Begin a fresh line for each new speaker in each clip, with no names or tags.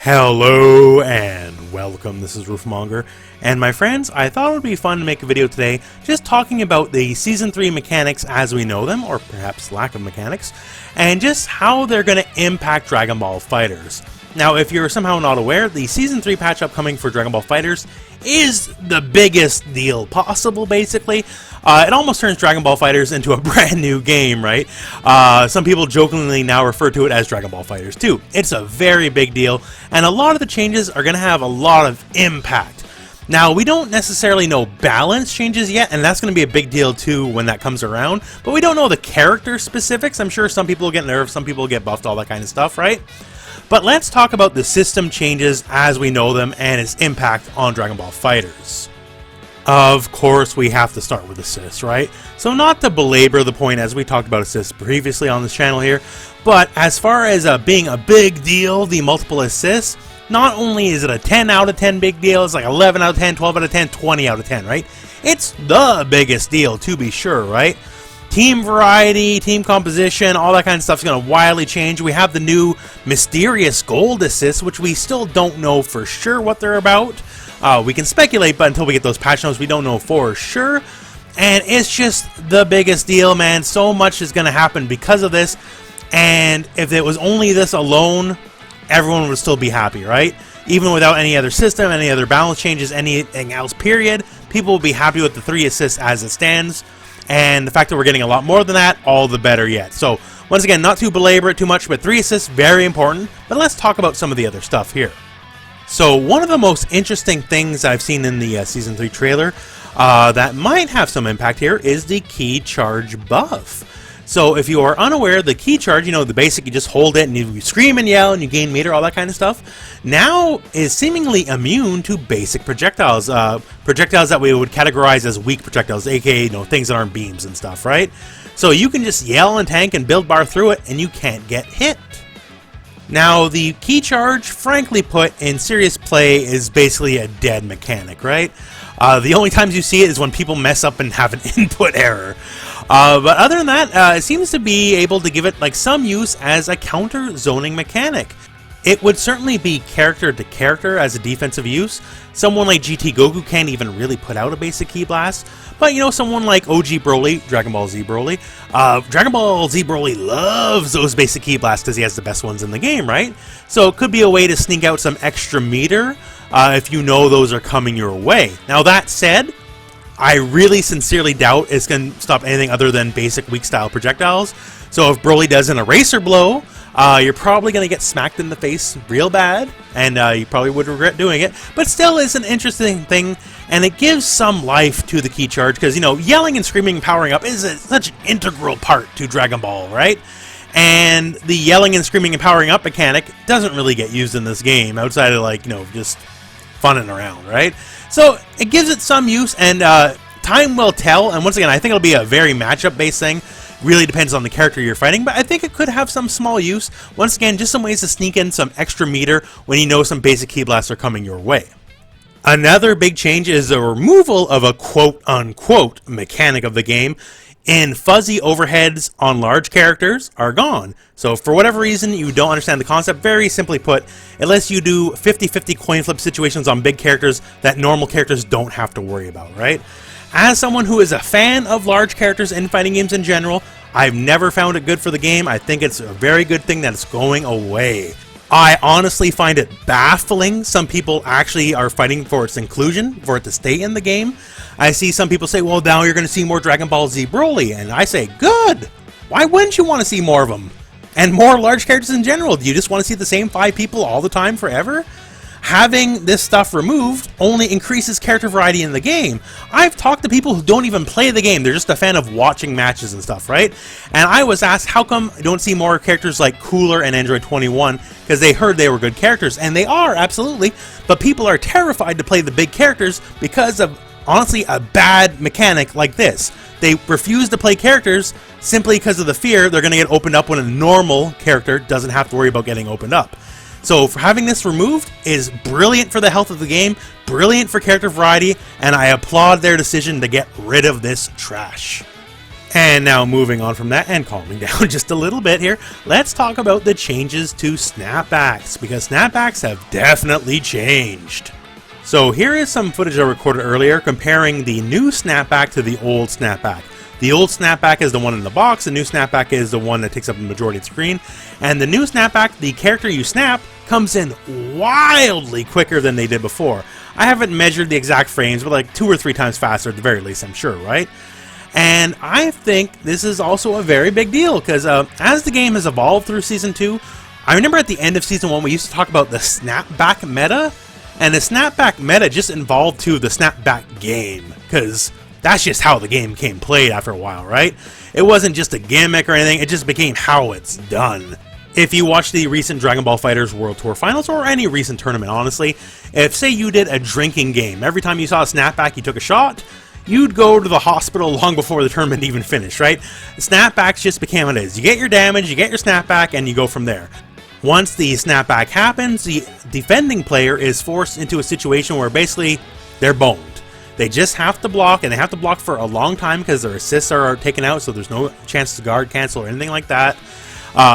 Hello and welcome, this is Rooflemonger, and my friends, I thought it would be fun to make a video today just talking about the Season 3 mechanics as we know them, or perhaps lack of mechanics, and just how they're going to impact Dragon Ball FighterZ. Now, if you're somehow not aware, the Season 3 patch upcoming for Dragon Ball FighterZ is the biggest deal possible, basically. It almost turns Dragon Ball FighterZ into a brand new game, right? Some people jokingly now refer to it as Dragon Ball FighterZ 2. It's a very big deal, and a lot of the changes are going to have a lot of impact. Now, we don't necessarily know balance changes yet, and that's going to be a big deal too when that comes around, but we don't know the character specifics. I'm sure some people will get nerfed, some people will get buffed, all that kind of stuff, right? But let's talk about the system changes as we know them and its impact on Dragon Ball FighterZ. Of course, we have to start with assists, right? So not to belabor the point, as we talked about assists previously on this channel here, but as far as being a big deal, the multiple assists, not only is it a 10 out of 10 big deal, it's like 11 out of 10, 12 out of 10, 20 out of 10, right? It's the biggest deal, to be sure, right? Team variety, team composition, all that kind of stuff is going to wildly change. We have the new mysterious gold assists, which we still don't know for sure what they're about. We can speculate, but until we get those patch notes, we don't know for sure. And it's just the biggest deal, man. So much is going to happen because of this. And if it was only this alone, everyone would still be happy, right? Even without any other system, any other balance changes, anything else, period, people will be happy with the 3 assists as it stands. And the fact that we're getting a lot more than that, all the better yet. So, once again, not to belabor it too much, but 3 assists, very important. But let's talk about some of the other stuff here. So, one of the most interesting things I've seen in the Season 3 trailer that might have some impact here is the key charge buff. So, if you are unaware, the key charge, you know, the basic, you just hold it and you scream and yell and you gain meter, all that kind of stuff, now is seemingly immune to basic projectiles. Projectiles that we would categorize as weak projectiles, aka, you know, things that aren't beams and stuff, right? So you can just yell and tank and build bar through it and you can't get hit. Now, the key charge, frankly put, in serious play is basically a dead mechanic, right? The only times you see it is when people mess up and have an input error. But other than that, it seems to be able to give it like some use as a counter zoning mechanic. It would certainly be character to character as a defensive use. Someone like GT Goku can't even really put out a basic key blast. But, you know, someone like OG Broly, Dragon Ball Z Broly, loves those basic key blasts because he has the best ones in the game, right? So it could be a way to sneak out some extra meter if you know those are coming your way. Now, that said, I really sincerely doubt it's going to stop anything other than basic weak style projectiles. So if Broly does an eraser blow, you're probably going to get smacked in the face real bad, and you probably would regret doing it, but still is an interesting thing, and it gives some life to the key charge, because, you know, yelling and screaming and powering up is such an integral part to Dragon Ball, right? And the yelling and screaming and powering up mechanic doesn't really get used in this game, outside of, like, you know, just funning around, right? So it gives it some use, and time will tell, and once again, I think it'll be a very matchup-based thing. Really depends on the character you're fighting, but I think it could have some small use. Once again, just some ways to sneak in some extra meter when you know some basic key blasts are coming your way. Another big change is the removal of a quote-unquote mechanic of the game, and fuzzy overheads on large characters are gone. So for whatever reason you don't understand the concept, very simply put, it lets you do 50-50 coin flip situations on big characters that normal characters don't have to worry about, right? As someone who is a fan of large characters in fighting games in general, I've never found it good for the game. I think it's a very good thing that it's going away. I honestly find it baffling some people actually are fighting for its inclusion, for it to stay in the game. I see some people say, well, now you're going to see more Dragon Ball Z Broly, and I say, good! Why wouldn't you want to see more of them? And more large characters in general? Do you just want to see the same 5 people all the time forever? Having this stuff removed only increases character variety in the game. I've talked to people who don't even play the game, they're just a fan of watching matches and stuff, right? And I was asked, how come I don't see more characters like Cooler and Android 21? Because they heard they were good characters, and they are, absolutely, but people are terrified to play the big characters because of, honestly, a bad mechanic like this. They refuse to play characters simply because of the fear they're going to get opened up when a normal character doesn't have to worry about getting opened up. So for having this removed is brilliant for the health of the game, brilliant for character variety, and I applaud their decision to get rid of this trash. And now moving on from that and calming down just a little bit here, let's talk about the changes to snapbacks, because snapbacks have definitely changed. So here is some footage I recorded earlier comparing the new snapback to the old snapback. The old snapback is the one in the box, the new snapback is the one that takes up the majority of the screen, and the new snapback, the character you snap, comes in wildly quicker than they did before. I haven't measured the exact frames, but like 2 or 3 times faster at the very least, I'm sure, right? And I think this is also a very big deal, because as the game has evolved through Season 2, I remember at the end of Season 1 we used to talk about the snapback meta, and the snapback meta just evolved to the snapback game, because that's just how the game became played after a while, right? It wasn't just a gimmick or anything, it just became how it's done. If you watch the recent Dragon Ball FighterZ World Tour Finals, or any recent tournament, honestly, if, say, you did a drinking game, every time you saw a snapback you took a shot, you'd go to the hospital long before the tournament even finished, right? Snapbacks just became what it is. You get your damage, you get your snapback, and you go from there. Once the snapback happens, the defending player is forced into a situation where basically they're boned. They just have to block, and they have to block for a long time because their assists are taken out, so there's no chance to guard cancel or anything like that.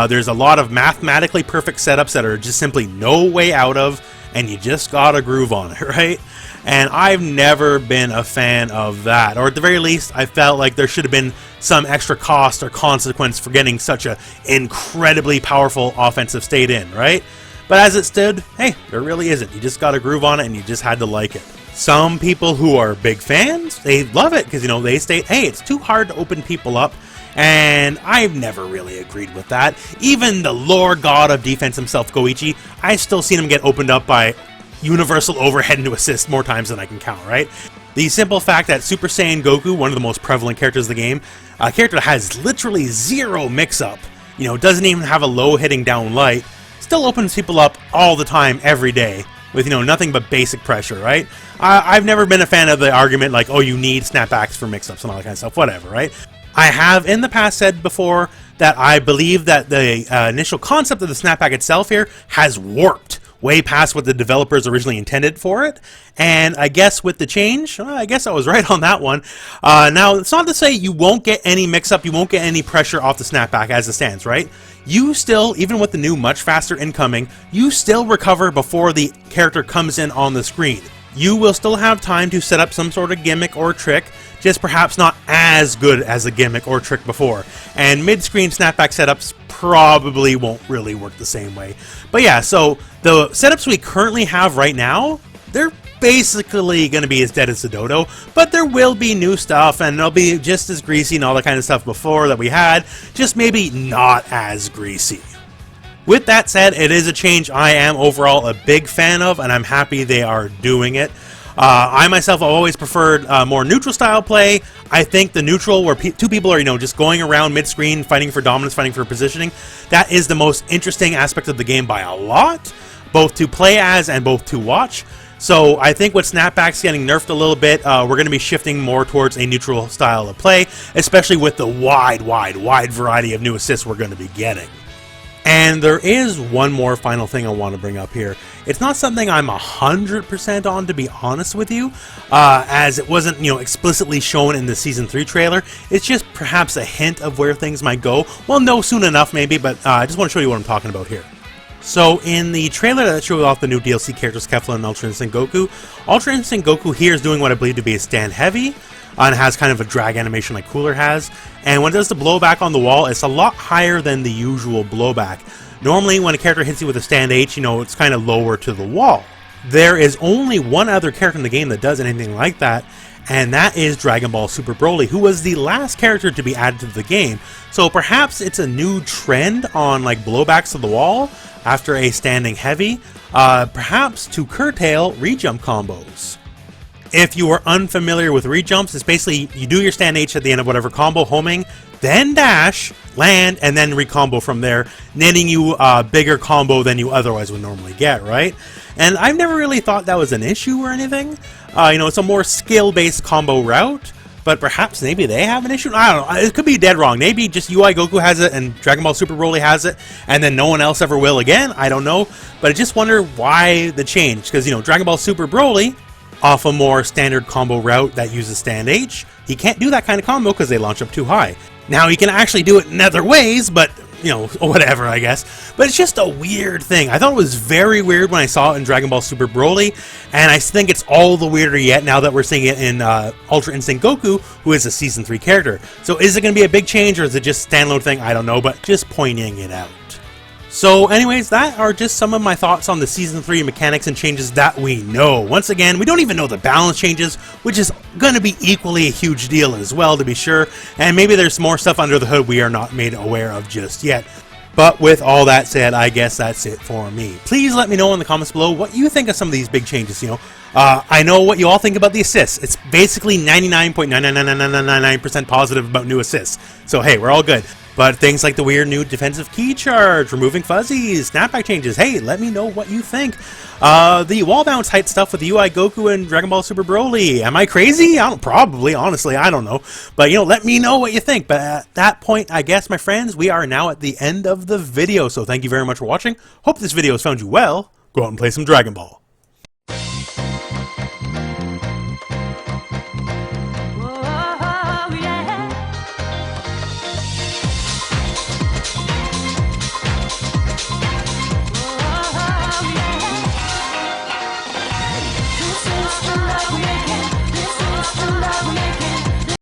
There's a lot of mathematically perfect setups that are just simply no way out of, and you just gotta groove on it, right? And I've never been a fan of that, or at the very least, I felt like there should have been some extra cost or consequence for getting such an incredibly powerful offensive state in, right? But as it stood, hey, there really isn't. You just gotta groove on it, and you just had to like it. Some people who are big fans, they love it, because, you know, they state, hey, it's too hard to open people up, and I've never really agreed with that. Even the lore god of defense himself, Goichi, I've still seen him get opened up by universal overhead into assist more times than I can count, right? The simple fact that Super Saiyan Goku, one of the most prevalent characters of the game, a character that has literally zero mix-up, you know, doesn't even have a low hitting down light, still opens people up all the time, every day, with, you know, nothing but basic pressure, right? I've never been a fan of the argument like, oh, you need snapbacks for mix-ups and all that kind of stuff, whatever, right? I have in the past said before that I believe that the initial concept of the snapback itself here has warped way past what the developers originally intended for it, and I guess with the change, I guess I was right on that one. Now, it's not to say you won't get any mix-up, you won't get any pressure off the snapback as it stands, right? You still, even with the new much faster incoming, you still recover before the character comes in on the screen. You will still have time to set up some sort of gimmick or trick, just perhaps not as good as a gimmick or trick before. And mid-screen snapback setups probably won't really work the same way. But yeah, so the setups we currently have right now, they're basically going to be as dead as the dodo, but there will be new stuff, and they'll be just as greasy and all that kind of stuff before that we had, just maybe not as greasy. With that said, it is a change I am overall a big fan of, and I'm happy they are doing it. I myself have always preferred more neutral style play. I think the neutral, where two people are, you know, just going around mid-screen, fighting for dominance, fighting for positioning, that is the most interesting aspect of the game by a lot, both to play as and both to watch. So I think with snapbacks getting nerfed a little bit, we're going to be shifting more towards a neutral style of play, especially with the wide variety of new assists we're going to be getting. And there is one more final thing I want to bring up here. It's not something I'm 100% on, to be honest with you, as it wasn't, you know, explicitly shown in the Season 3 trailer. It's just perhaps a hint of where things might go. We'll know soon enough, maybe, but I just want to show you what I'm talking about here. So in the trailer that showed off the new DLC characters Kefla and Ultra Instinct Goku, Ultra Instinct Goku here is doing what I believe to be a stand heavy, and has kind of a drag animation like Cooler has, and when it does the blowback on the wall, it's a lot higher than the usual blowback. Normally when a character hits you with a stand H, you know, it's kind of lower to the wall. There is only one other character in the game that does anything like that, and that is Dragon Ball Super Broly, who was the last character to be added to the game. So perhaps it's a new trend on like blowbacks to the wall after a standing heavy, perhaps to curtail rejump combos. If you are unfamiliar with rejumps, it's basically you do your stand H at the end of whatever combo, homing, then dash, land, and then recombo from there, netting you a bigger combo than you otherwise would normally get, right? And I've never really thought that was an issue or anything. You know, it's a more skill-based combo route, but perhaps maybe they have an issue. I don't know. It could be dead wrong. Maybe just UI Goku has it and Dragon Ball Super Broly has it, and then no one else ever will again. I don't know. But I just wonder why the change. Because, you know, Dragon Ball Super Broly off a more standard combo route that uses stand H, he can't do that kind of combo because they launch up too high. Now he can actually do it in other ways, but you know, whatever, I guess. But it's just a weird thing. I thought it was very weird when I saw it in Dragon Ball Super Broly, and I think it's all the weirder yet now that we're seeing it in Ultra Instinct Goku, who is a Season 3 character. So is it going to be a big change, or is it just a standalone thing? I don't know, but just pointing it out. So anyways, that are just some of my thoughts on the Season 3 mechanics and changes that we know. Once again, we don't even know the balance changes, which is going to be equally a huge deal as well, to be sure. And maybe there's more stuff under the hood we are not made aware of just yet. But with all that said, I guess that's it for me. Please let me know in the comments below what you think of some of these big changes, you know. I know what you all think about the assists. It's basically 99.99999% positive about new assists. So hey, we're all good. But things like the weird new defensive key charge, removing fuzzies, snapback changes, hey, let me know what you think. The wall bounce height stuff with the UI Goku and Dragon Ball Super Broly. Am I crazy? Probably, honestly, I don't know. But, you know, let me know what you think. But at that point, I guess, my friends, we are now at the end of the video. So thank you very much for watching. Hope this video has found you well. Go out and play some Dragon Ball.
Like